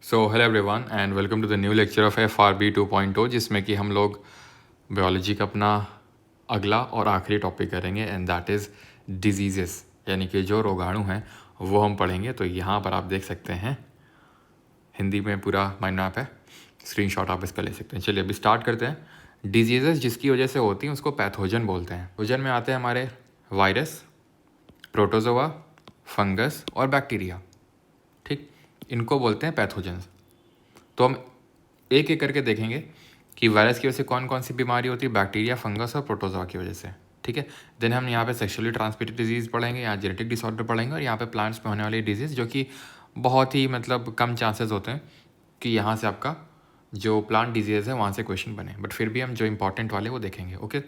So hello everyone and welcome to the new lecture of FRB 2.0 जिसमें कि हम लोग बायोलॉजी का अपना अगला और आखिरी टॉपिक करेंगे एंड दैट इज़ डिजीज़ेस, यानी कि जो रोगाणु हैं वो हम पढ़ेंगे। तो यहाँ पर आप देख सकते हैं हिंदी में पूरा माइंड मैप है, स्क्रीनशॉट आप इसका ले सकते हैं। चलिए अभी स्टार्ट करते हैं। डिजीज़ेस जिसकी वजह से होती हैं उसको पैथोजन बोलते हैं। पैथोजन में आते हैं हमारे वायरस, प्रोटोजोआ, फंगस और बैक्टीरिया। ठीक, इनको बोलते हैं पैथोजेंस। तो हम एक एक करके देखेंगे कि वायरस की वजह से कौन कौन सी बीमारी होती है, बैक्टीरिया, फंगस और प्रोटोजोआ की वजह से। ठीक है, देन हम यहाँ पे सेक्सुअली ट्रांसमिटेड डिजीज़ पढ़ेंगे, यहाँ जेनेटिक डिसऑर्डर पढ़ेंगे और यहाँ पे प्लांट्स में होने वाली डिजीज़ जो कि बहुत ही मतलब कम चांसेस होते हैं कि यहाँ से आपका जो प्लांट डिजीज़ है वहाँ से क्वेश्चन बने, बट फिर भी हम जो इंपॉर्टेंट वाले वो देखेंगे। ओके,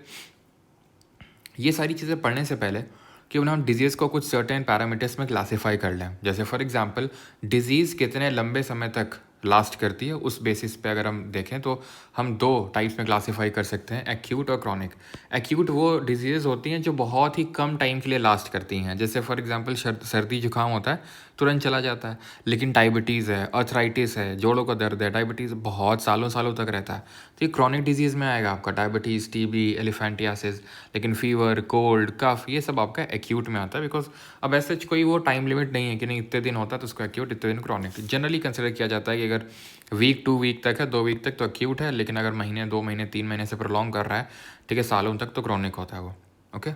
ये सारी चीज़ें पढ़ने से पहले कि हम डिजीज़ को कुछ सर्टेन पैरामीटर्स में क्लासीफाई कर लें। जैसे फॉर एग्जांपल डिजीज़ कितने लंबे समय तक लास्ट करती है, उस बेसिस पे अगर हम देखें तो हम दो टाइप्स में क्लासीफाई कर सकते हैं, एक्यूट और क्रॉनिक। एक्यूट वो डिजीज़ होती हैं जो बहुत ही कम टाइम के लिए लास्ट करती हैं। जैसे फॉर एग्जांपल सर्दी जुकाम होता है, तुरंत चला जाता है। लेकिन डायबिटीज़ है, अर्थराइटिस है, जोड़ों का दर्द है, डायबिटीज़ बहुत सालों सालों तक रहता है। तो ये क्रॉनिक डिजीज़ में आएगा आपका डायबिटीज़, टीबी, एलिफेंटियासिस। लेकिन फीवर, कोल्ड, कफ ये सब आपका एक्यूट में आता है, बिकॉज अब ऐसे कोई वो टाइम लिमिट नहीं है कि नहीं इतने दिन होता है तो उसको एक्यूट, इतने दिन क्रॉनिक। जनरली कंसिडर किया जाता है कि अगर वीक 2 वीक तक है, 2 वीक तक तो एक्यूट है, लेकिन अगर महीने, 2 महीने, 3 महीने से प्रोलॉन्ग कर रहा है, ठीक है, सालों तक, तो क्रॉनिक होता है वो। Okay,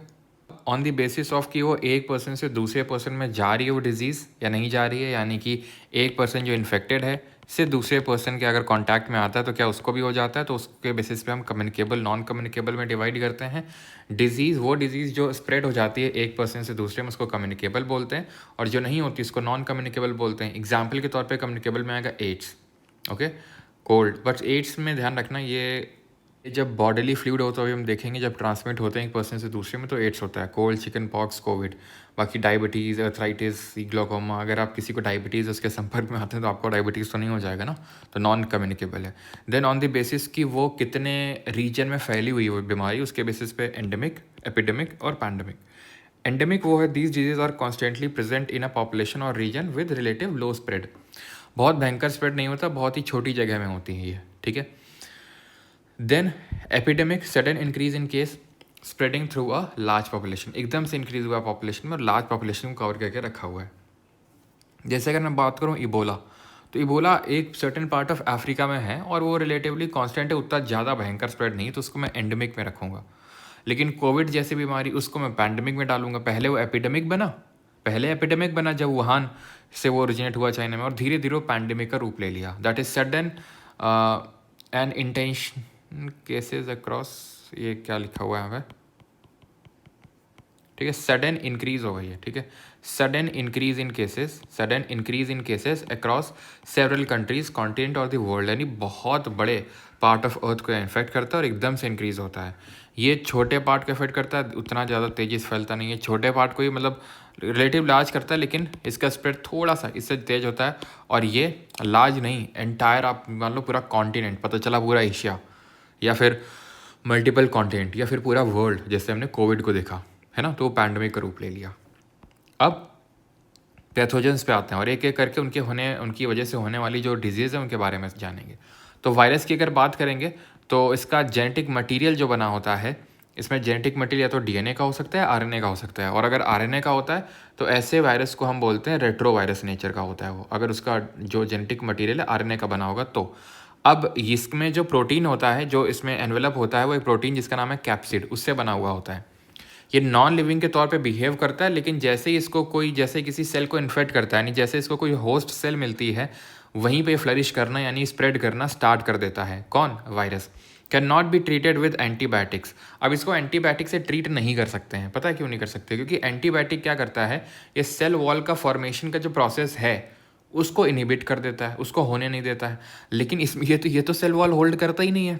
on the basis of कि वो एक पर्सन से दूसरे पर्सन में जा रही है वो डिजीज़ या नहीं जा रही है, यानी कि एक पर्सन जो इन्फेक्टेड है से दूसरे पर्सन के अगर कांटेक्ट में आता है तो क्या उसको भी हो जाता है, तो उसके बेसिस पे हम कम्युनिकेबल, नॉन कम्युनिकेबल में डिवाइड करते हैं। डिजीज़ वो डिजीज़ जो स्प्रेड हो जाती है एक पर्सन से दूसरे में, उसको कम्युनिकेबल बोलते हैं, और जो नहीं होती उसको नॉन कम्युनिकेबल बोलते हैं। एग्जाम्पल के तौर पर कम्युनिकेबल में आएगा AIDS, okay, cold. But AIDS में ध्यान रखना ये जब बॉडीली फ्लूइड हो तो अभी हम देखेंगे जब ट्रांसमिट होते हैं एक पर्सन से दूसरे में तो एड्स होता है, कोल्ड, चिकन पॉक्स, कोविड। बाकी डायबिटीज़, अर्थराइटिस, ग्लोकोमा, अगर आप किसी को डायबिटीज़ उसके संपर्क में आते हैं तो आपको डायबिटीज़ तो नहीं हो जाएगा ना, तो नॉन कम्युनिकेबल है। देन ऑन द बेसिस कि वो कितने रीजन में फैली हुई वो बीमारी, उसके बेसिस पे एंडेमिक, एपिडेमिक और पैंडेमिक। एंडेमिक वो है these disease are constantly present in a population और region with relative low spread. बहुत भयंकर स्प्रेड नहीं होता, बहुत ही छोटी जगह में होती है ये। ठीक है, then epidemic, sudden increase in case spreading through a large population, एकदम से इंक्रीज हुआ पॉपुलेशन में और लार्ज पॉपुलेशन को कवर करके रखा हुआ है। जैसे अगर मैं बात करूँ इबोला, तो इबोला एक सर्टेन पार्ट ऑफ अफ्रीका में है और वो रिलेटिवली कांस्टेंट है, उतना ज़्यादा भयंकर स्प्रेड नहीं, तो उसको मैं एंडेमिक में रखूँगा। लेकिन कोविड जैसी बीमारी उसको मैं पैंडेमिक में डालूंगा। पहले वो एपिडेमिक बना, पहले एपिडेमिक बना जब वुहान से वो ओरिजिनेट हुआ चाइना में, और धीरे धीरे वो पैंडेमिक का रूप ले लिया। That is sudden and intention cases across, ये क्या लिखा हुआ है यहाँ पे, ठीक है, सडन इंक्रीज हो गई है। ठीक है, सडन इंक्रीज इन केसेस, सडन इंक्रीज इन cases across several countries, continent और द वर्ल्ड, यानी बहुत बड़े पार्ट ऑफ अर्थ को इन्फेक्ट करता है और एकदम से इंक्रीज होता है। ये छोटे पार्ट को इफेक्ट करता है, उतना ज़्यादा तेज़ी से फैलता नहीं है। छोटे पार्ट को ही मतलब रिलेटिव लार्ज करता है, लेकिन इसका स्प्रेड थोड़ा सा इससे तेज होता है। और ये लार्ज नहीं, एंटायर आप मान लो पूरा कॉन्टिनेंट, पता चला पूरा एशिया या फिर मल्टीपल कॉन्टिनेंट या फिर पूरा वर्ल्ड, जैसे हमने कोविड को देखा है ना, तो वो पैंडेमिक का रूप ले लिया। अब पैथोजेंस पे आते हैं और एक एक करके उनकी वजह से होने वाली जो डिजीज़ है उनके बारे में जानेंगे। तो वायरस की अगर बात करेंगे तो इसका जेनेटिक मटेरियल जो बना होता है, इसमें जेनेटिक मटेरियल या तो डीएनए का हो सकता है, आरएनए का हो सकता है। और अगर आरएनए का होता है तो ऐसे वायरस को हम बोलते हैं रेट्रो वायरस नेचर का होता है वो, अगर उसका जो जेनेटिक मटेरियल है आरएनए का बना होगा तो। अब इसमें जो प्रोटीन होता है, जो इसमें एनवेलप होता है, वो एक प्रोटीन जिसका नाम है कैप्सिड, उससे बना हुआ होता है। ये नॉन लिविंग के तौर पे बिहेव करता है, लेकिन जैसे ही इसको कोई, जैसे किसी सेल को इन्फेक्ट करता है, यानी जैसे इसको कोई होस्ट सेल मिलती है, वहीं पे फ्लरिश करना यानी स्प्रेड करना स्टार्ट कर देता है। कौन? Virus. Can not be treated with antibiotics. अब इसको एंटीबायोटिक से ट्रीट नहीं कर सकते हैं। पता है क्यों नहीं कर सकते? क्योंकि एंटीबायोटिक क्या करता है, ये सेल वॉल का फॉर्मेशन का जो प्रोसेस है उसको इनहिबिट कर देता है, उसको होने नहीं देता है। लेकिन इसमें ये तो सेल वॉल होल्ड करता ही नहीं है,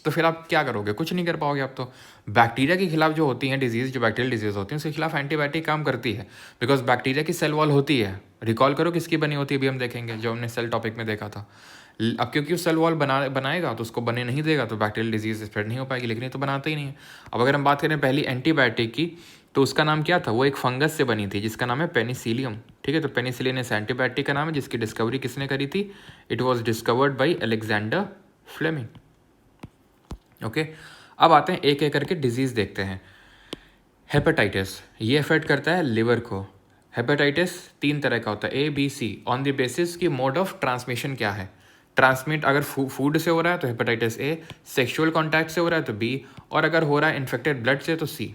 तो फिर आप क्या करोगे? कुछ नहीं कर पाओगे आप तो। बैक्टीरिया के खिलाफ जो होती हैं डिजीज़, जो बैक्टीरियल डिजीज़ होती हैं, उसके खिलाफ एंटीबायोटिक काम करती है, बिकॉज बैक्टीरिया की सेल वॉल होती है। रिकॉल करो किसकी बनी होती है, अभी हम देखेंगे जो हमने सेल टॉपिक में देखा था। अब क्योंकि सेल वॉल बनाएगा तो उसको बने नहीं देगा, तो बैक्टीरियल डिजीज स्प्रेड नहीं हो पाएगी, लेकिन ये तो बनाता ही नहीं है। अब अगर हम बात करें पहली एंटीबायोटिक की, तो उसका नाम क्या था, वो एक फंगस से बनी थी जिसका नाम है पेनिसिलियम, ठीक है। तो पेनिसिलिन इस एंटीबायोटिक का नाम है जिसकी डिस्कवरी किसने करी थी, it was discovered by Alexander Fleming. Okay, अब आते हैं एक एक करके डिजीज़ देखते हैं। हेपेटाइटिस, ये अफेक्ट करता है लिवर को। हेपेटाइटिस 3 तरह का होता है, ABC, ऑन द बेसिस की मोड ऑफ ट्रांसमिशन क्या है। ट्रांसमिट अगर फूड से हो रहा है तो हेपेटाइटिस A, सेक्सुअल कॉन्टैक्ट से हो रहा है तो B, और अगर हो रहा है इन्फेक्टेड ब्लड से तो C।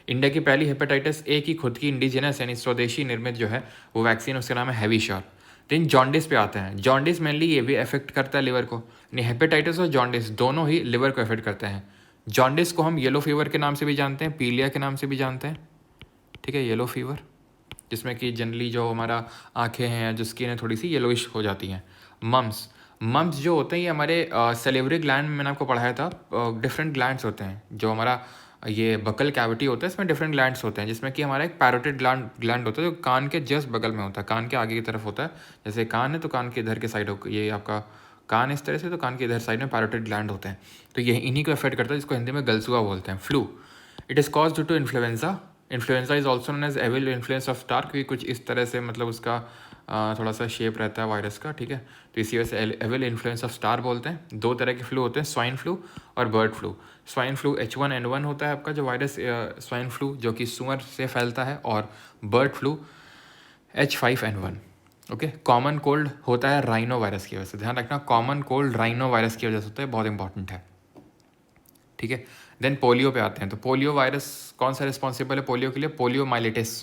इंडिया की पहली हेपेटाइटिस A की खुद की इंडिजिनस यानी स्वदेशी निर्मित जो है वो वैक्सीन, उसका नाम है हैवीशॉर। देन जॉन्डिस पे आते हैं। जॉन्डिस मेनली ये भी अफेक्ट करता है लिवर को, यानी हेपेटाइटिस और जॉन्डिस दोनों ही लिवर को अफेक्ट करते हैं। जॉन्डिस को हम येलो फीवर के नाम से भी जानते हैं, पीलिया के नाम से भी जानते हैं, ठीक है। येलो फीवर जिसमें कि जनरली जो हमारा आंखें हैं, जो स्किन है, थोड़ी सी येलोइश हो जाती हैं। मम्स जो होते हैं ये हमारे सेलेवरी ग्लैंड, मैंने आपको पढ़ाया था, डिफरेंट ग्लैंड्स होते हैं। जो हमारा ये बकल कैविटी होता है इसमें डिफरेंट ग्लैंड्स होते हैं, जिसमें कि हमारा एक पैरोटिड ग्लैंड होता है जो कान के जस्ट बगल में होता है, कान के आगे की तरफ होता है। जैसे कान है तो कान के इधर के साइड हो, ये आपका कान इस तरह से, तो कान के इधर साइड में पैरोटिड ग्लैंड होते हैं। तो ये इन्हीं को अफेक्ट करता है, जिसको हिंदी में गलसुआ बोलते हैं। Flu, it is cause due to influenza. Influenza is also known as evil influence of star, क्योंकि कुछ इस तरह से मतलब उसका थोड़ा सा शेप रहता है वायरस का, ठीक है। तो इसी वजह से एविल इन्फ्लुएंस ऑफ स्टार बोलते हैं। 2 तरह के फ्लू होते हैं, स्वाइन फ्लू और bird flu. Swine flu H1N1 होता है आपका जो वायरस, स्वाइन फ्लू जो कि सुअर से फैलता है, और bird flu H5N1। Okay, common cold होता है राइनो वायरस की वजह से, ध्यान रखना, कॉमन कोल्ड राइनो वायरस की वजह से होता है, बहुत इंपॉर्टेंट है, ठीक है। देन पोलियो पे आते हैं। तो पोलियो वायरस कौन सा रिस्पॉन्सिबल है पोलियो के लिए, पोलियो माइलिटिस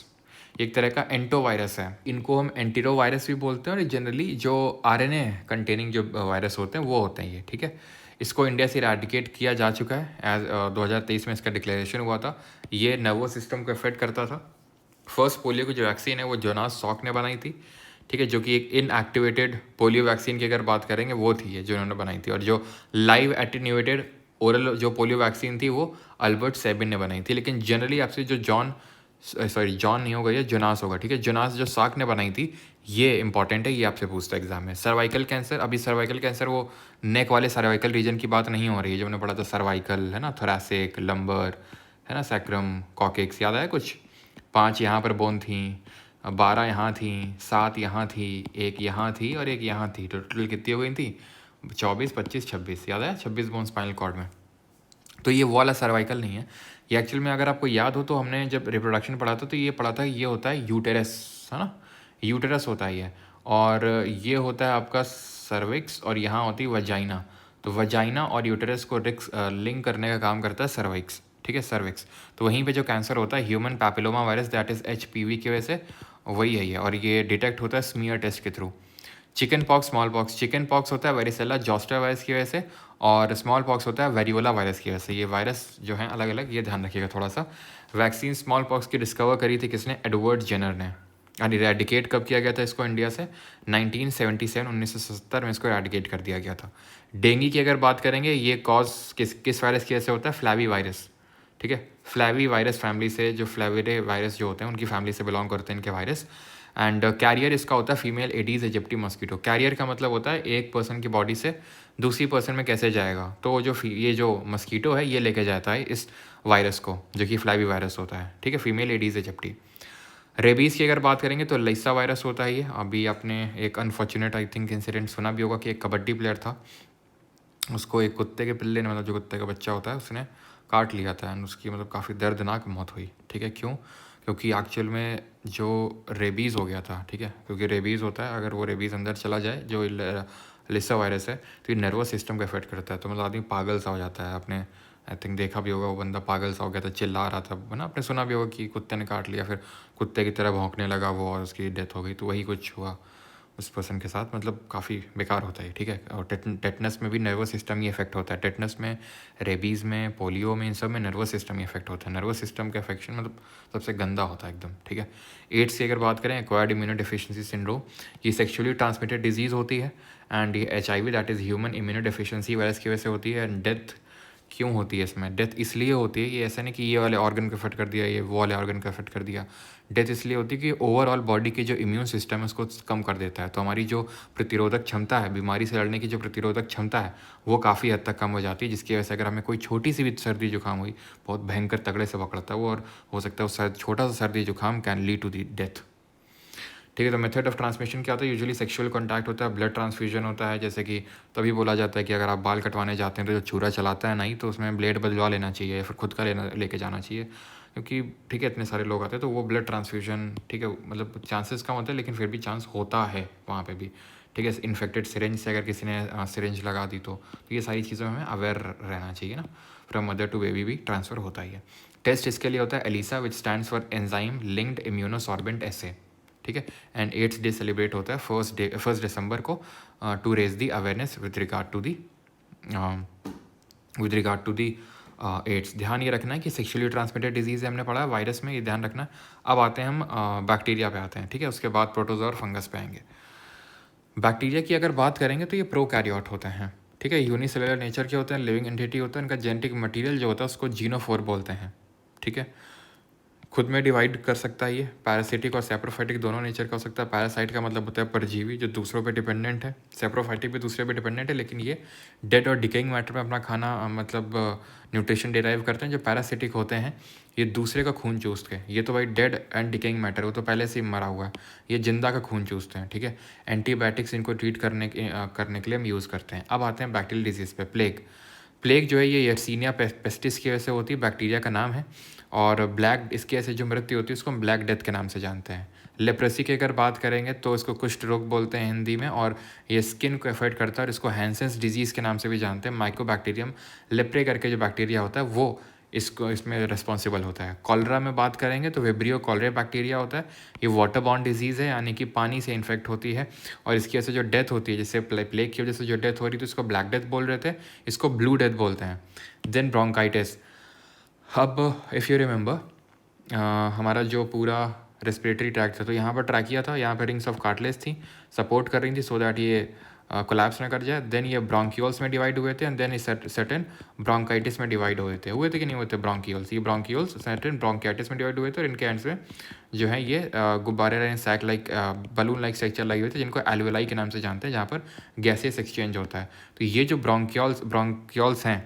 एक तरह का एंटो वायरस है। इनको हम एंटीरो वायरस भी बोलते हैं, और जनरली जो RNA कंटेनिंग जो वायरस होते हैं वो होते हैं ये, ठीक है। इसको इंडिया से इरेडिकेट किया जा चुका है, एज 2023 में इसका डिक्लेरेशन हुआ था। ये नर्वस सिस्टम को अफेक्ट करता था। फर्स्ट पोलियो की जो वैक्सीन है वो जोनास सॉक ने बनाई थी, ठीक है, जो कि एक इनएक्टिवेटेड पोलियो वैक्सीन की अगर बात करेंगे वो थी ये जो उन्होंने बनाई थी। और जो लाइव एटीन्यूएटेड ओरल जो पोलियो वैक्सीन थी वो अल्बर्ट सेबिन ने बनाई थी। लेकिन जनरली आपसे जो जॉन नहीं होगा, ये जोनास होगा, ठीक है। जोनास जो साक ने बनाई थी, ये इंपॉर्टेंट है, ये आपसे पूछता है एग्जाम में। सर्वाइकल कैंसर, अभी सर्वाइकल कैंसर वो नेक वाले सर्वाइकल रीजन की बात नहीं हो रही है, जो हमने पढ़ा था सर्वाइकल है ना, थोरैसिक, लंबर है ना, सैक्रम, कॉकेक्स, याद आया कुछ। 5 यहाँ पर बोन थी, 12 यहाँ थी, 7 यहाँ थी, 1 यहाँ थी और 1 यहाँ थी, टोटल कितनी हो गई थी, 24, 25, 26, याद है, 26 बोन स्पाइनल कॉर्ड में। तो ये वो वाला सर्वाइकल नहीं है, ये एक्चुअल में अगर आपको याद हो तो हमने जब रिप्रोडक्शन पढ़ा था तो ये पढ़ा था, ये होता है यूटेरस, है ना, यूटेरस होता है ये, और ये होता है आपका सर्विक्स, और यहाँ होती है वजाइना। तो वजाइना और यूटेरस को लिंक करने का काम करता है सर्विक्स, ठीक है, सर्विक्स। तो वहीं पे जो कैंसर होता है human papilloma virus, that is HPV की वजह से वही है ये, और ये डिटेक्ट होता है स्मीयर टेस्ट के through. Chicken pox, small pox, chicken pox होता है वेरिसेला जोस्टर वायरस की वजह से, और स्मॉल पॉक्स होता है वेरियोला वायरस की वजह से। ये वायरस जो है अलग अलग, ये ध्यान रखिएगा थोड़ा सा। वैक्सीन स्मॉल पॉक्स की डिस्कवर करी थी किसने, एडवर्ड जेनर ने। और इरेडिकेट कब किया गया था इसको इंडिया से, 1977, 1970 में इसको इरेडिकेट कर दिया गया था। डेंगू की अगर बात करेंगे, ये कॉज किस वायरस की वजह से होता है, फ्लैवी वायरस, ठीक है। फ्लैवी वायरस फैमिली से, जो फ्लैविडे वायरस जो होते हैं उनकी फैमिली से बिलोंग करते हैं इनके वायरस। एंड कैरियर इसका होता है female Aedes aegypti mosquito. Carrier का मतलब होता है एक पर्सन की बॉडी से दूसरी पर्सन में कैसे जाएगा, तो ये जो मस्कीटो है ये लेके जाता है इस वायरस को, जो कि फ्लैवी वायरस होता है, ठीक है, फीमेल एडीज एजिप्टी। रेबीज़ की अगर बात करेंगे तो लैसा वायरस होता है ये। अभी आपने एक अनफॉर्चुनेट आई थिंक इंसिडेंट सुना भी होगा कि एक कबड्डी प्लेयर था, उसको एक कुत्ते के पिल्ले ने, मतलब जो कुत्ते का बच्चा होता है, उसने काट लिया था, एंड उसकी मतलब काफ़ी दर्दनाक मौत हुई, ठीक है। क्यों, क्योंकि एक्चुअल में जो रेबीज़ हो गया था, ठीक है, क्योंकि रेबीज़ होता है, अगर वो रेबीज़ अंदर चला जाए, जो लिसा वायरस है, तो ये नर्वस सिस्टम को अफेक्ट करता है, तो मतलब आदमी पागल सा हो जाता है। आपने आई थिंक देखा भी होगा, वो बंदा पागल सा हो गया था, चिल्ला रहा था, है ना, आपने सुना भी होगा कि कुत्ते ने काट लिया, फिर कुत्ते की तरह भौंकने लगा वो, और उसकी डेथ हो गई। तो वही कुछ हुआ उस पर्सन के साथ, मतलब काफ़ी बेकार होता है, ठीक है। और टेटनस में भी नर्वस सिस्टम ही इफेक्ट होता है, टेटनस में, रेबीज़ में, पोलियो में, इन सब में नर्वस सिस्टम ही इफेक्ट होता है। नर्वस सिस्टम का इफेक्शन मतलब सबसे गंदा होता है एकदम, ठीक है। एड्स की अगर बात करें, एक्वायर्ड इम्यूनो डिफिशियंसी सिंड्रोम, ये सेक्सुअली ट्रांसमिटेड डिजीज़ होती है, एंड ये HIV that is human immuno deficiency virus की वजह से होती है, एंड डेथ क्यों होती है इसमें डेथ? इसलिए होती है, ये ऐसा नहीं कि ये वाले ऑर्गन को अफेक्ट कर दिया, ये वो वाले ऑर्गन को अफेक्ट कर दिया। डेथ इसलिए होती है कि ओवरऑल बॉडी की जो इम्यून सिस्टम है उसको कम कर देता है, तो हमारी जो प्रतिरोधक क्षमता है, बीमारी से लड़ने की जो प्रतिरोधक क्षमता है वो काफ़ी हद तक कम हो जाती है, जिसकी वजह से अगर हमें कोई छोटी सी भी सर्दी जुकाम हुई, बहुत भयंकर तगड़े से पकड़ता है वो, और हो सकता है वो छोटा सा सर्दी जुकाम can lead to the death. ठीक है, तो मेथड ऑफ ट्रांसमिशन क्या होता है? यूजुअली सेक्सुअल कॉन्टैक्ट होता है, ब्लड ट्रांसफ्यूजन होता है, जैसे कि तभी बोला जाता है कि अगर आप बाल कटवाने जाते हैं तो जो छुरा चलाता है नहीं, तो उसमें ब्लेड बदलवा लेना चाहिए या फिर खुद का लेके जाना चाहिए, क्योंकि ठीक है इतने सारे लोग आते हैं तो वो ब्लड ट्रांसफ्यूजन, ठीक है, मतलब चांसेस कम होते हैं लेकिन फिर भी चांस होता है वहाँ पे भी। ठीक है, इन्फेक्टेड सिरेंज से अगर किसी ने सिरेंज लगा दी तो ये सारी चीज़ों में हमें अवेयर रहना चाहिए ना। फ्रॉम मदर टू बेबी भी ट्रांसफ़र होता ही है। टेस्ट इसके लिए होता है ELISA, which stands for enzyme linked immunosorbent assay. ठीक है, एंड 8th डे सेलिब्रेट होता है 1 दिसंबर को, to raise the awareness with regard to the AIDS. ध्यान ये रखना है कि सेक्शुअली ट्रांसमिटेड डिजीज़ है, हमने पढ़ा है वायरस में, ये ध्यान रखना है। अब आते हैं हम बैक्टीरिया पे आते हैं, ठीक है, उसके बाद प्रोटोजोआ और फंगस पे आएंगे। बैक्टीरिया की अगर बात करेंगे तो ये प्रोकैरियोट होते हैं, ठीक है, यूनिसेलुलर नेचर के होते हैं, लिविंग एंटिटी होता है, इनका जेनेटिक मटेरियल जो होता है उसको जीनोफोर बोलते हैं। ठीक है, खुद में डिवाइड कर सकता है, ये पैरासिटिक और सेप्रोफाइटिक दोनों नेचर का हो सकता है। पैरासाइट का मतलब होता है परजीवी जो दूसरों पे डिपेंडेंट है, सेप्रोफाइटिक भी दूसरे पे डिपेंडेंट है, लेकिन ये डेड और डिकेइंग मैटर में अपना खाना मतलब न्यूट्रिशन डिराइव करते हैं। जो पैरासिटिक होते हैं ये दूसरे का खून चूसते हैं, ये तो भाई डेड एंड डिकेइंग मैटर, वो तो पहले से ही मरा हुआ है, ये जिंदा का खून चूसते हैं। ठीक है, एंटीबायोटिक्स इनको ट्रीट करने के लिए हम यूज़ करते हैं। अब आते हैं बैक्टीरियल डिजीज़ पे। प्लेग जो है ये यर्सीनिया पेस्टिस की वजह से होती है, बैक्टीरिया का नाम है, और ब्लैक इसकी ऐसे जो मृत्यु होती है उसको हम ब्लैक डेथ के नाम से जानते हैं। लेप्रेसी की अगर बात करेंगे तो इसको कुष्ठ रोग बोलते हैं हिंदी में, और ये स्किन को अफेक्ट करता है और इसको हैंसेंस डिजीज़ के नाम से भी जानते हैं। माइकोबैक्टीरियम लेप्रे करके जो बैक्टीरिया होता है वो इसमें रिस्पॉन्सिबल होता है। कॉलरा में बात करेंगे तो वेब्रियो कॉलरे बैक्टीरिया होता है, ये वाटर बॉर्न डिजीज़ है, यानी कि पानी से इन्फेक्ट होती है, और इसकी वजह से जो डेथ होती है, जैसे प्लेग की वजह से जो डेथ हो रही थी इसको ब्लैक डेथ बोल रहे थे, इसको ब्लू डेथ बोलते हैं। Then bronchitis. अब इफ़ यू रिमेंबर हमारा जो पूरा रेस्पिरेटरी ट्रैक था, तो यहाँ पर ट्रैकिया था, यहाँ पर रिंग्स ऑफ कार्टिलेज थी, सपोर्ट कर रही थी सो दैट ये कोलैप्स ना कर जाए। देन ये ब्रोंकियोल्स में डिवाइड हुए थे, एंड देन सर्टेन ब्रोंकाइटिस में डिवाइड हुए थे कि नहीं हुए थे ब्रोंकियोल्स, ये ब्रोंकियोल्स सर्टेन ब्रोंकाइटिस में डिवाइड हुए थे, और इनके एंड्स में जो है ये गुब्बारे sac like balloon like structure लगे हुए थे, जिनको एल्वेलाई के नाम से जानते हैं, जहाँ पर गैसेस एक्सचेंज होता है। तो ये जो ब्रोंकियोल्स हैं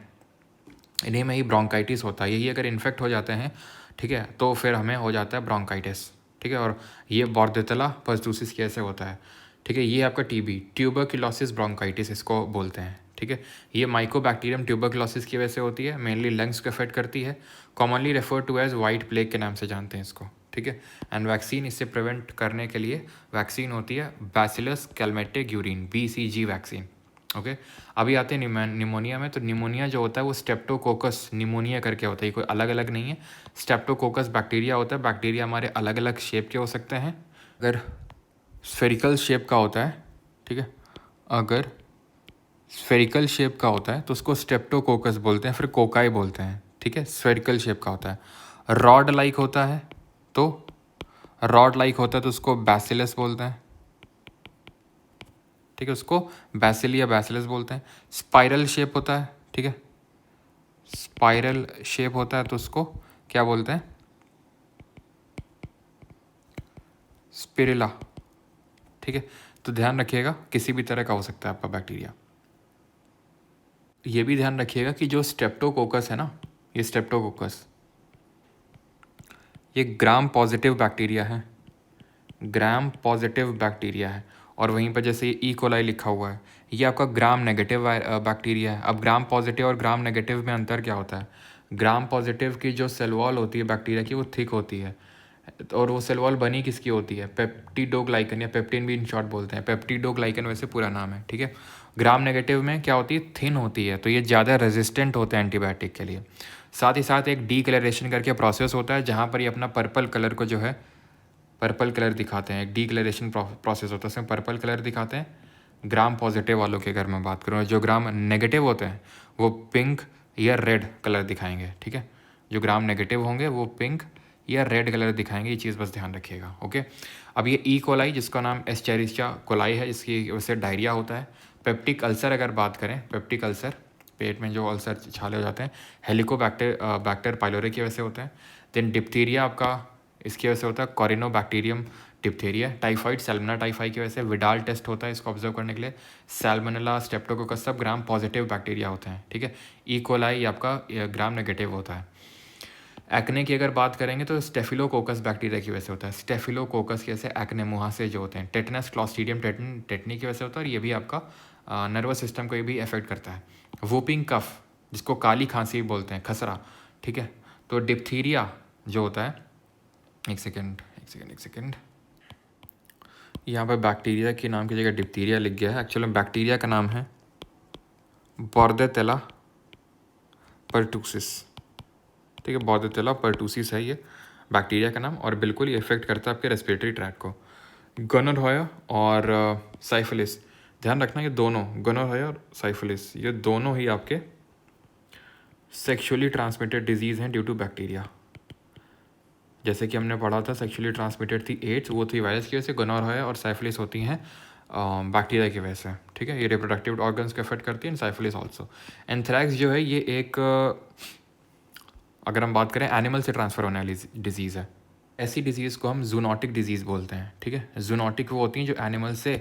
इन्हीं में ही ब्रोंकाइटिस होता है, यही अगर इन्फेक्ट हो जाते हैं, ठीक है, तो फिर हमें हो जाता है ब्रोंकाइटिस। ठीक है, और ये बॉर्डेटेला पर्टुसिस की ऐसे होता है। ठीक है, ये आपका टीबी, ट्यूबरक्लोसिस ब्रोंकाइटिस इसको बोलते हैं। ठीक है, ये माइकोबैक्टीरियम ट्यूबरक्लोसिस की वजह से होती है, मेनली लंग्स को अफेक्ट करती है, commonly refer to as white plague के नाम से जानते हैं इसको। ठीक है, एंड वैक्सीन इससे प्रिवेंट करने के लिए वैक्सीन होती है बैसिलस कैलमेटिक-यूरिन BCG वैक्सीन। ओके, अभी आते हैं निमोनिया में। तो निमोनिया जो होता है वो स्टेप्टोकोकस निमोनिया करके होता है, कोई अलग अलग नहीं है। स्टेप्टोकोकस बैक्टीरिया होता है, बैक्टीरिया हमारे अलग अलग शेप के हो सकते हैं। अगर स्फेरिकल शेप का होता है, ठीक है, अगर स्फेरिकल शेप का होता है तो उसको स्टेप्टोकोकस बोलते हैं, फिर कोकाई बोलते हैं। ठीक है, स्फेरिकल शेप का होता है। रॉड लाइक होता है तो उसको बैसिलस बोलते हैं। ठीक है, उसको बैसिल या बैसिलस बोलते हैं। स्पाइरल शेप होता है, ठीक है, स्पाइरल शेप होता है तो उसको क्या बोलते हैं? स्पिरिला। ठीक है, तो ध्यान रखिएगा किसी भी तरह का हो सकता है आपका बैक्टीरिया। ये भी ध्यान रखिएगा कि जो स्ट्रेप्टोकोकस है ना, ये स्ट्रेप्टोकोकस ये ग्राम पॉजिटिव बैक्टीरिया है, ग्राम पॉजिटिव बैक्टीरिया है। और वहीं पर जैसे ई कोलाई लिखा हुआ है, ये आपका ग्राम नेगेटिव बैक्टीरिया है। अब ग्राम पॉजिटिव और ग्राम नेगेटिव में अंतर क्या होता है? ग्राम पॉजिटिव की जो सेल वॉल होती है बैक्टीरिया की वो थिक होती है, और वो सेल वॉल बनी किसकी होती है? पेप्टिडोग्लाइकन या पेप्टिन भी इन शॉर्ट बोलते हैं, पेप्टिडोग्लाइकन वैसे पूरा नाम है। ठीक है, ग्राम नेगेटिव में क्या होती है? थिन होती है, तो ये ज़्यादा रेजिस्टेंट होते हैं एंटीबायोटिक के लिए। साथ ही साथ एक डीक्लरेशन करके प्रोसेस होता है, जहाँ पर ये अपना पर्पल कलर को जो है पर्पल कलर दिखाते हैं। एक डीक्लरेशन प्रोसेस होता है, उसमें पर्पल कलर दिखाते हैं। ग्राम पॉजिटिव वालों के अगर मैं बात करूँ, जो ग्राम नेगेटिव होते हैं वो पिंक या रेड कलर दिखाएंगे। ठीक है, जो ग्राम नेगेटिव होंगे वो पिंक या रेड कलर दिखाएंगे, ये चीज़ बस ध्यान रखिएगा। ओके, अब ये ई कोलाई जिसका नाम एस्चेरिचिया कोलाई है, इसकी वजह से डायरिया होता है। पेप्टिक अल्सर अगर बात करें, पेप्टिक अल्सर पेट में जो अल्सर छाले हो जाते हैं, बैक्टर पाइलोरी की वजह से होता है। देन डिप्थीरिया आपका इसकी वजह से होता है, कॉरिनोबैक्टीरियम डिप्थीरिया। टाइफाइड सैल्मोनेला टाइफाई की वजह से, विडाल टेस्ट होता है इसको ऑब्जर्व करने के लिए। सैल्मोनेला, स्ट्रेप्टोकोकस सब ग्राम पॉजिटिव बैक्टीरिया होते हैं, ठीक है। ई कोलाई आपका ग्राम नेगेटिव होता है। एक्ने की अगर बात करेंगे तो स्टेफिलोकोकस बैक्टीरिया की वजह से होता है। स्टेफिलोकोकस की वजह से एक्ने मुहासे जो होते हैं। टेटनस क्लॉस्ट्रीडियम टेटनी की वजह से होता है, और ये भी आपका नर्वस सिस्टम को भी अफेक्ट करता है। वूपिंग कफ जिसको काली खांसी बोलते हैं, खसरा, ठीक है। तो डिप्थीरिया जो होता है, एक सेकेंड, यहाँ पर बैक्टीरिया के नाम की जगह डिप्थीरिया लिख गया है। एक्चुअली बैक्टीरिया का नाम है बोर्डेटेला परटूसिस, ठीक है। बोर्डेटेला परटूसिस है ये बैक्टीरिया का नाम, और बिल्कुल ये इफेक्ट करता है आपके रेस्पिरेटरी ट्रैक को। गोनोरहोया और साइफिलिस, ध्यान रखना ये दोनों, गोनोरहोया और साइफिलिस, ये दोनों ही आपके सेक्सुअली ट्रांसमिटेड डिजीज़ हैं ड्यू टू बैक्टीरिया। जैसे कि हमने पढ़ा था सेक्सुअली ट्रांसमिटेड थी एड्स, वो थी वायरस की वजह से। गोनोरहोया और साइफिलिस होती हैं बैक्टीरिया की वजह से, ठीक है। ये रिप्रोडक्टिव ऑर्गन्स को अफेक्ट करती है, एंड साइफिलिस ऑल्सो। एंथ्रैक्स जो है ये एक अगर हम बात करें एनिमल से ट्रांसफ़र होने वाली डिजीज़ है। ऐसी डिजीज़ को हम जूनोटिक डिजीज़ बोलते हैं, ठीक है। जूनोटिक वो होती हैं जो एनिमल से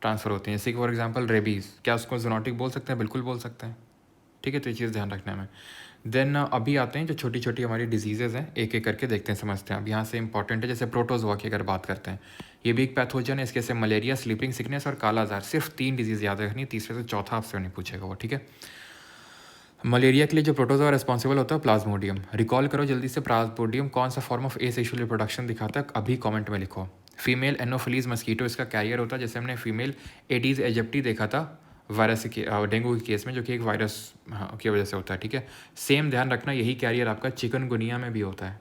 ट्रांसफ़र होती हैं, जैसे कि फॉर एग्जांपल रेबीज़, क्या उसको जूनोटिक बोल सकते हैं? बिल्कुल बोल सकते हैं, ठीक है। तो ये चीज़ ध्यान रखना है। देन अभी आते हैं जो छोटी छोटी हमारी डिजीज़ेज़ हैं, एक एक करके देखते हैं, समझते हैं। अब यहाँ से इंपॉर्टेंट है, जैसे प्रोटोजोआ की अगर बात करते हैं, ये भी एक पैथोजन है। इसके से मलेरिया, स्लीपिंग सिकनेस और काला आजार, सिर्फ 3 डिजीज़ याद रखनी, तीसरे से चौथा आपसे नहीं पूछेगा वो, ठीक है। मलेरिया के लिए जो प्रोटोजोआ रिस्पॉन्सिबल होता है प्लाज्मोडियम। रिकॉल करो जल्दी से, प्लाज्मोडियम कौन सा फॉर्म ऑफ एसेक्सुअल रिप्रोडक्शन दिखाता है, अभी कमेंट में लिखो। फीमेल एनोफिलीज मस्कीटो इसका कैरियर होता है, जैसे हमने फीमेल एडीज एजिप्टी देखा था वायरस के डेंगू के केस में, जो कि एक वायरस की वजह से होता है, ठीक है। सेम ध्यान रखना, यही कैरियर आपका चिकनगुनिया में भी होता है,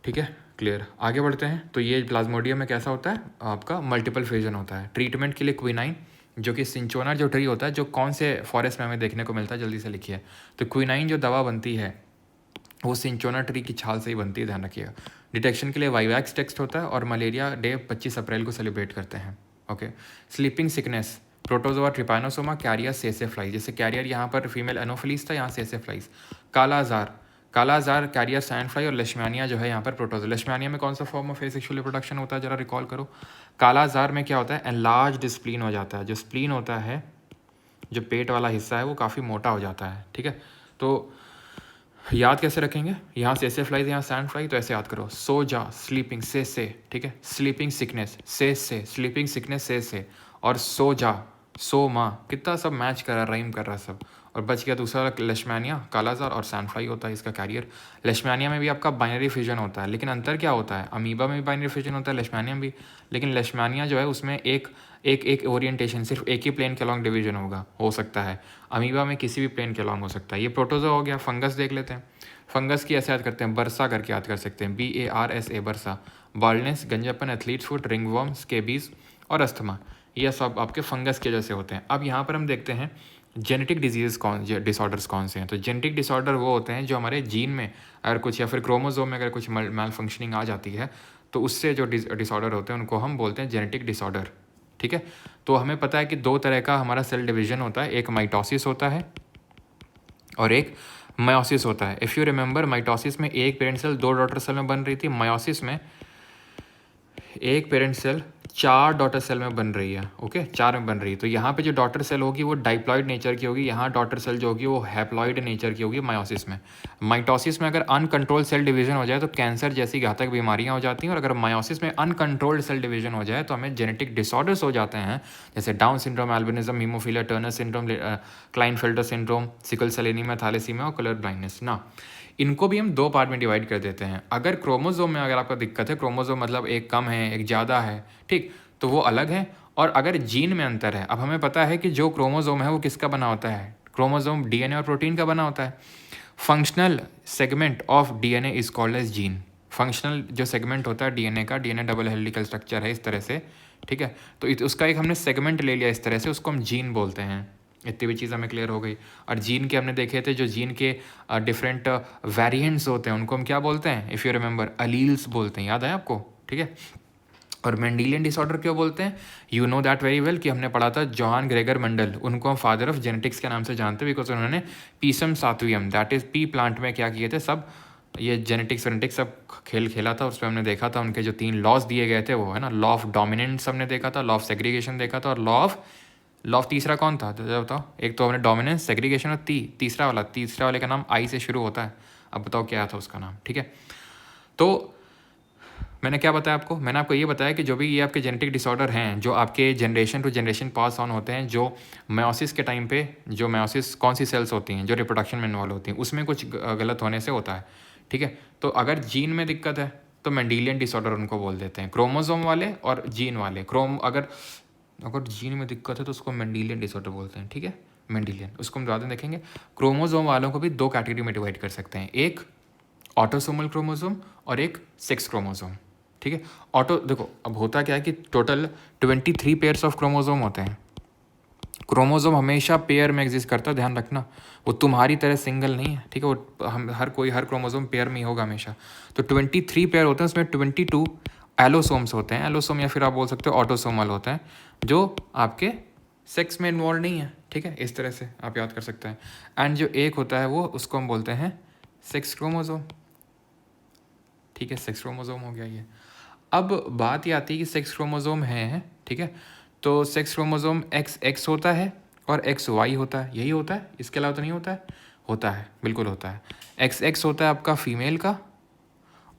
ठीक है। क्लियर, आगे बढ़ते हैं। तो ये प्लाज्मोडियम में कैसा होता है आपका, मल्टीपल फ्यूजन होता है। ट्रीटमेंट के लिए क्विनाइन, जो कि सिंचोना जो ट्री होता है, जो कौन से फॉरेस्ट में हमें देखने को मिलता है, जल्दी से लिखिए। तो क्विनाइन जो दवा बनती है वो सिंचोना ट्री की छाल से ही बनती है, ध्यान रखिएगा। डिटेक्शन के लिए वाइवैक्स टेस्ट होता है, और मलेरिया डे 25 अप्रैल को सेलिब्रेट करते हैं, okay. Sleeping sickness, protozoa trypanosoma, carrier tsetse flies, जैसे कैरियर यहाँ पर फीमेल एनोफिलीज था, यहाँ सेसेफ्लाइज। काला आजार कैरियर सैंड फ्लाई, और लेशमानिया जो है यहाँ पर प्रोटोजोआ। लेशमानिया में कौन सा फॉर्म ऑफ एसेक्सुअल रिप्रोडक्शन होता है, जरा रिकॉल करो। काला आजार में क्या होता है, एनलार्ज्ड स्प्लीन हो जाता है। जो स्प्लीन होता है, जो पेट वाला हिस्सा है, वो काफ़ी मोटा हो जाता है, ठीक है। तो याद कैसे रखेंगे, यहाँ सेसेफ्लाइज, यहाँ सैंड फ्लाई, तो ऐसे याद करो। सोजा स्लीपिंग से, ठीक है। स्लीपिंग सिकनेस से, स्लीपिंग सिकनेस से, और सोजा सोमा, कितना सब मैच कर रहा, राइम कर रहा सब। और बच गया दूसरा लेशमानिया, कालाजार और सैंड फ्लाई होता है इसका कैरियर। लेशमानिया में भी आपका बाइनरी फ्यूजन होता है, लेकिन अंतर क्या होता है, अमीबा में भी बाइनरी फ्यूजन होता है, लेशमानिया में भी। लेकिन लेशमानिया जो है उसमें एक ओरिएंटेशन, सिर्फ एक ही प्लेन के अलॉन्ग डिवीजन हो सकता है। अमीबा में किसी भी प्लेन के अलॉन्ग हो सकता है। ये प्रोटोजोआ हो गया। फंगस देख लेते हैं। फंगस की ऐसे याद करते हैं, बरसा करके याद कर सकते हैं, BARSA बरसा। बाल्डनेस, गंजापन, एथलीट्स फुट, रिंगवर्म, स्केबीज और अस्थमा, ये सब आपके फंगस के जैसे होते हैं। अब यहाँ पर हम देखते हैं जेनेटिक डिसऑर्डर्स कौन से हैं। तो जेनेटिक डिसऑर्डर वो होते हैं जो हमारे जीन में अगर कुछ, या फिर क्रोमोजोम में अगर कुछ मैल फंक्शनिंग आ जाती है, तो उससे जो डिसऑर्डर होते हैं उनको हम बोलते हैं जेनेटिक डिसऑर्डर, ठीक है। तो हमें पता है कि 2 तरह का हमारा सेल डिवीजन होता है, एक माइटोसिस होता है और एक मायोसिस होता है। इफ़ यू रिमेंबर, माइटोसिस में एक पेरेंट सेल 2 डॉटर सेल में बन रही थी, मायोसिस में एक पेरेंट सेल 4 डॉटर सेल में बन रही है, ओके, 4 में बन रही है। तो यहाँ पे जो डॉटर सेल होगी वो डाइप्लॉइड नेचर की होगी, यहाँ डॉटर सेल जो होगी वो हैप्लॉइड नेचर की होगी मायोसिस में। माइटोसिस में अगर अनकंट्रोल्ड सेल डिवीजन हो जाए तो कैंसर जैसी घातक बीमारियाँ हो जाती हैं, और अगर मायोसिस में अनकंट्रोल्ड सेल डिवीजन हो जाए तो हमें जेनेटिक डिसऑर्डर्स हो जाते हैं, जैसे Down syndrome, albinism, haemophilia, Turner syndrome, Klinefelter syndrome, sickle cell anaemia, thalassaemia और कलर ब्लाइंडनेस ना। इनको भी हम 2 पार्ट में डिवाइड कर देते हैं। अगर क्रोमोजोम में अगर आपका दिक्कत है, क्रोमोजोम मतलब एक कम है एक ज़्यादा है, ठीक, तो वो अलग है। और अगर जीन में अंतर है, अब हमें पता है कि जो क्रोमोजोम है वो किसका बना होता है, क्रोमोजोम DNA और प्रोटीन का बना होता है। Functional segment of DNA is called as gene. Functional जो सेगमेंट होता है DNA का, DNA डबल हेलिकल स्ट्रक्चर है इस तरह से, ठीक है। तो उसका एक हमने सेगमेंट ले लिया इस तरह से, उसको हम जीन बोलते हैं। इतनी भी चीज़ हमें क्लियर हो गई। और जीन के हमने देखे थे, जो जीन के डिफरेंट वेरिएंट्स होते हैं उनको हम क्या बोलते हैं, इफ़ यू रिमेंबर, अलील्स बोलते हैं, याद है आपको, ठीक है। और मेंडेलियन डिसऑर्डर क्यों बोलते हैं? You know that very well कि हमने पढ़ा था जॉन ग्रेगर मंडल, उनको हम फादर ऑफ जेनेटिक्स के नाम से जानते हैं बिकॉज उन्होंने pisum sativum that is pea plant में क्या किए थे, सब ये जेनेटिक्स वेनेटिक्स सब खेल खेला था। उस पर हमने देखा था उनके जो 3 लॉज दिए गए थे वो है ना, लॉ ऑफ डोमिनेंस हमने देखा था, लॉ ऑफ सेग्रीगेशन देखा था, और लॉ ऑफ तीसरा कौन था तो बताओ? एक तो हमने डोमिनेंस, सेग्रीगेशन और तीसरा वाले का नाम आई से शुरू होता है। अब बताओ क्या था उसका नाम? ठीक है, तो मैंने क्या बताया आपको? मैंने आपको ये बताया कि जो भी ये आपके जेनेटिक डिसऑर्डर हैं जो आपके generation to generation pass on होते हैं, जो मेयोसिस के टाइम पे, जो मेयोसिस कौन सी सेल्स होती हैं जो रिप्रोडक्शन में इन्वॉल्व होती हैं, उसमें कुछ गलत होने से होता है। ठीक है, तो अगर जीन में दिक्कत है तो मेंडेलियन डिसऑर्डर उनको बोल देते हैं, क्रोमोसोम वाले और जीन वाले। अगर जीन में दिक्कत है तो उसको मेंडेलियन डिसऑर्डर बोलते हैं। ठीक है, मेंडेलियन, उसको हम बाद में देखेंगे। क्रोमोसोम वालों को भी 2 कैटेगरी में डिवाइड कर सकते हैं, एक ऑटोसोमल क्रोमोसोम और एक सेक्स क्रोमोसोम। ठीक है, ऑटो देखो अब होता क्या है कि टोटल 23 पेयर्स ऑफ क्रोमोसोम होते हैं। क्रोमोसोम हमेशा पेयर में एग्जिस्ट करता है, ध्यान रखना, वो तुम्हारी तरह सिंगल नहीं है। ठीक है, वो हम हर क्रोमोसोम पेयर में ही होगा हमेशा। तो 23 पेयर होते हैं, उसमें 22 एलोसोम्स होते हैं, एलोसोम या फिर आप बोल सकते हो ऑटोसोमल होते हैं, जो आपके सेक्स में इन्वॉल्व नहीं है। ठीक है, इस तरह से आप याद कर सकते हैं। एंड जो एक होता है वो उसको हम बोलते हैं सेक्स क्रोमोसोम। ठीक है, सेक्स क्रोमोसोम हो गया ये। अब बात ये आती है कि सेक्स क्रोमोसोम है, ठीक है, तो सेक्स क्रोमोसोम एक्स होता है और XY होता है, यही होता है, इसके अलावा तो नहीं होता है? होता है, बिल्कुल होता है। XX होता है आपका फीमेल का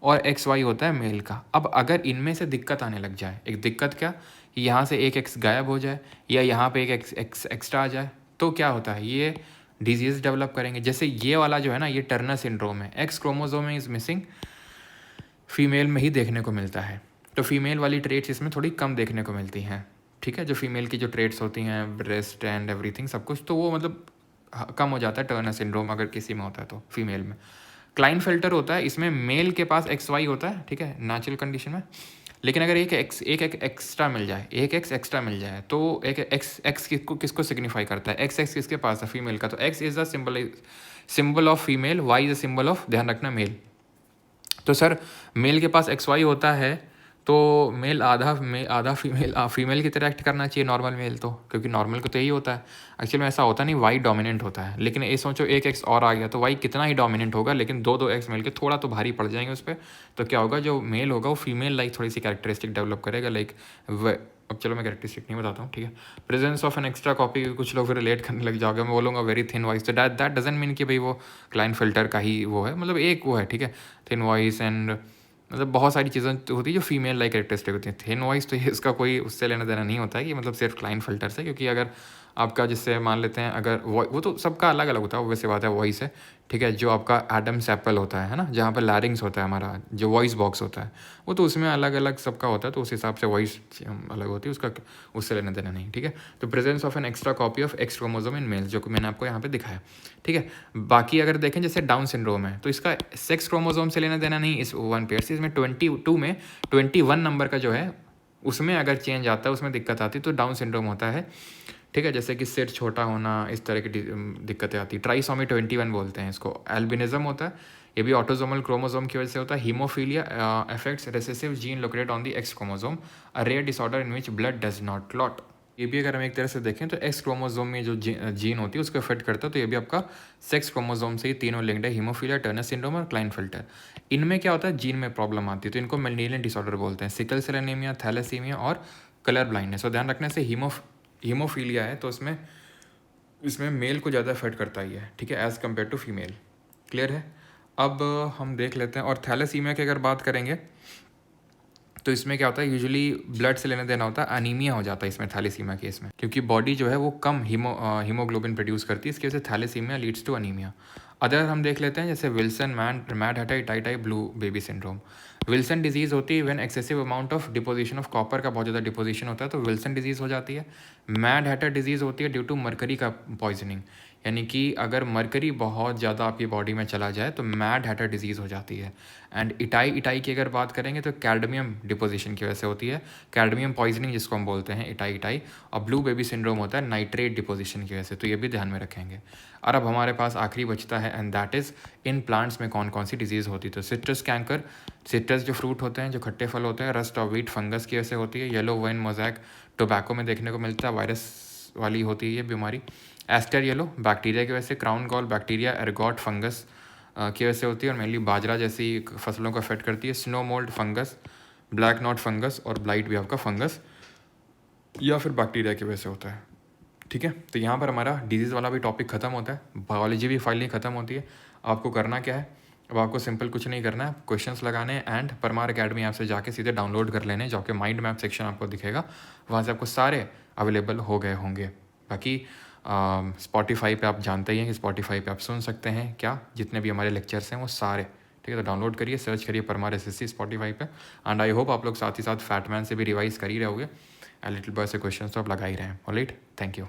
और XY होता है मेल का। अब अगर इनमें से दिक्कत आने लग जाए, एक दिक्कत क्या, यहाँ से एक X गायब हो जाए या यहाँ पे एक X एक्स्ट्रा आ जाए, तो क्या होता है, ये डिजीज़ डेवलप करेंगे। जैसे ये वाला जो है ना, ये टर्नर सिंड्रोम है, X chromosome is missing, female में ही देखने को मिलता है। तो फीमेल वाली ट्रेट्स इसमें थोड़ी कम देखने को मिलती हैं। ठीक है, जो फीमेल की जो ट्रेट्स होती हैं, ब्रेस्ट एंड एवरीथिंग सब कुछ, तो वो मतलब कम हो जाता है टर्नर सिंड्रोम अगर किसी में होता है तो, फीमेल में। क्लाइनफेल्टर होता है, इसमें मेल के पास XY होता है, ठीक है, नेचुरल कंडीशन में। लेकिन अगर एक एक्स्ट्रा मिल जाए, एक एक्स एक्स्ट्रा मिल जाए, तो एक एक्स किसको सिग्निफाई करता है? एक्स किसके पास है? फीमेल का। तो X is the symbol of female, Y is the symbol of, ध्यान रखना, मेल। तो सर मेल के पास XY होता है तो मेल आधा फीमेल की तरह एक्ट करना चाहिए नॉर्मल मेल, तो क्योंकि नॉर्मल को तो यही होता है। एक्चुअली में ऐसा होता नहीं, वाई डोमिनेंट होता है। लेकिन ये सोचो एक एक्स और आ गया तो वाई कितना ही डोमिनेंट होगा, लेकिन दो एक्स मिल के थोड़ा तो भारी पड़ जाएंगे उस पर। तो क्या होगा, जो मेल होगा वो फीमेल लाइक थोड़ी सी कैरेक्टरिस्टिक डेवलप करेगा, लाइक अब चलो मैं कैरेक्टरिस्टिक नहीं बताता हूँ, ठीक है। Presence of an extra copy, कुछ लोग फिर रिलेट करने लग जाओगे, मैं बोलूँगा वेरी थिन वॉइस, तो दैट डजंट मीन कि भाई वो क्लाइनफिल्टर का ही वो है, मतलब एक वो है, ठीक है, थिन वॉइस एंड मतलब बहुत सारी चीज़ें होती है जो फीमेल लाइक कैरेक्टरिस्टिक होती हैं। थिन वॉइस तो ये इसका कोई उससे लेना देना नहीं होता है कि मतलब सिर्फ क्लाइनफिल्टर से, क्योंकि अगर आपका जिससे मान लेते हैं अगर वो तो सबका अलग अलग होता है, वैसे बात है वॉइस है, ठीक है। जो आपका एडम सैपल होता है ना, जहाँ पर लैरिंग्स होता है हमारा, जो वॉइस बॉक्स होता है, वो तो उसमें अलग अलग सबका होता है, तो उस हिसाब से वॉइस अलग होती है, उसका उससे लेना देना नहीं, ठीक है। तो presence of an extra copy of x chromosome in males, जो कि मैंने आपको यहाँ पे दिखाया, ठीक है। बाकी अगर देखें जैसे डाउन सिंड्रोम है तो इसका सेक्स क्रोमोसोम से लेना देना नहीं, इस 1 पेयर से। इसमें 22 में 21 नंबर का जो है उसमें अगर चेंज आता है, उसमें दिक्कत आती है, तो डाउन सिंड्रोम होता है, ठीक है। जैसे कि सिर छोटा होना, इस तरह की दिक्कतें आती है। ट्राइसोमी 21 बोलते हैं इसको। एल्बिनिज्म होता है, ये भी ऑटोसोमल क्रोमोसोम की वजह से होता है। Haemophilia affects recessive gene located on the X chromosome, a rare disorder in which blood does not clot. ये भी अगर हम एक तरह से देखें तो एक्स क्रोमोसोम में जो जीन होती है उसको इफेक्ट करता है, तो ये भी आपका सेक्स क्रोमोसोम से ही तीनों लिंक्ड है, हीमोफीलिया, टर्नर सिंड्रोम और क्लाइनफिल्टर। इनमें क्या होता है, जीन में प्रॉब्लम आती है तो इनको मेंडेलियन डिसऑर्डर बोलते हैं। सिकल सेल एनीमिया, थैलेसीमिया और कलर ब्लाइंडनेस। और ध्यान रखने से हीमोफीलिया है तो इसमें मेल को ज़्यादा इफेक्ट करता ही है, ठीक है, as compare to female. Clear है? अब हम देख लेते हैं। और थैलेसीमिया की अगर बात करेंगे तो इसमें क्या होता है, यूजुअली ब्लड से लेना देना होता है, अनीमिया हो जाता है इसमें थैलेसीमिया केस में, क्योंकि बॉडी जो है वो कम हीमोग्लोबिन प्रोड्यूस करती है, इसकी वजह से thalassemia leads to anemia. Other हम देख लेते हैं जैसे विल्सन मैड हेटाइटाई blue baby syndrome. Wilson disease होती है when excessive amount of deposition of copper का बहुत ज़्यादा डिपोजिशन होता है, तो विल्सन डिजीज़ हो जाती है। मैड हैटर डिजीज़ होती है ड्यू टू मरकरी का पॉइजनिंग, यानी कि अगर मरकरी बहुत ज़्यादा आपकी बॉडी में चला जाए तो मैड हैटर डिजीज़ हो जाती है। एंड इटाई की अगर बात करेंगे तो कैडमियम डिपोजिशन की वजह से होती है, कैडमियम पॉइजनिंग जिसको हम बोलते हैं इटाई। और ब्लू बेबी सिंड्रोम होता है नाइट्रेट डिपोजिशन की वजह से, तो ये भी ध्यान में रखेंगे। और अब हमारे पास आखिरी बचता है and that is in plants में कौन कौन सी डिजीज़ होती है। तो सिट्रस कैंकर, सिट्रस जो फ्रूट होते हैं, जो खट्टे फल होते हैं, रस्ट और व्हीट फंगस की वजह से होती है। येलो वाइन मोज़ैक टोबैको में देखने को मिलता है, वायरस वाली होती है ये बीमारी। एस्टर येलो बैक्टीरिया की वजह से, crown gall bacteria ergot fungus की वजह से होती है और मेनली बाजरा जैसी फसलों को अफेक्ट करती है। Snow mould fungus, black not fungus और ब्लाइट भी आपका फंगस या फिर बैक्टीरिया की वजह से होता है। ठीक है, तो यहाँ पर हमारा डिजीज़ वाला भी टॉपिक ख़त्म होता है, बायोलॉजी भी फाइनली ख़त्म होती है। आपको करना क्या है, अब आपको सिंपल कुछ नहीं करना है, क्वेश्चंस लगाने एंड परमार अकेडमी ऐप से जाके सीधे डाउनलोड कर लेने, जाके माइंड मैप सेक्शन आपको दिखेगा, वहाँ से आपको सारे अवेलेबल हो गए होंगे। बाकी स्पॉटिफाई पे आप जानते ही हैं कि स्पॉटिफाई पे आप सुन सकते हैं क्या, जितने भी हमारे लेक्चर्स हैं वो सारे। ठीक है, तो डाउनलोड करिए, सर्च करिए परमार एसएससी स्पॉटिफाई पे। एंड आई होप आप लोग साथ ही साथ फैटमैन से भी रिवाइज कर ही रहोगे, लिटिल बॉय से क्वेश्चन तो आप लगा ही रहे हैं। Alright, thank you.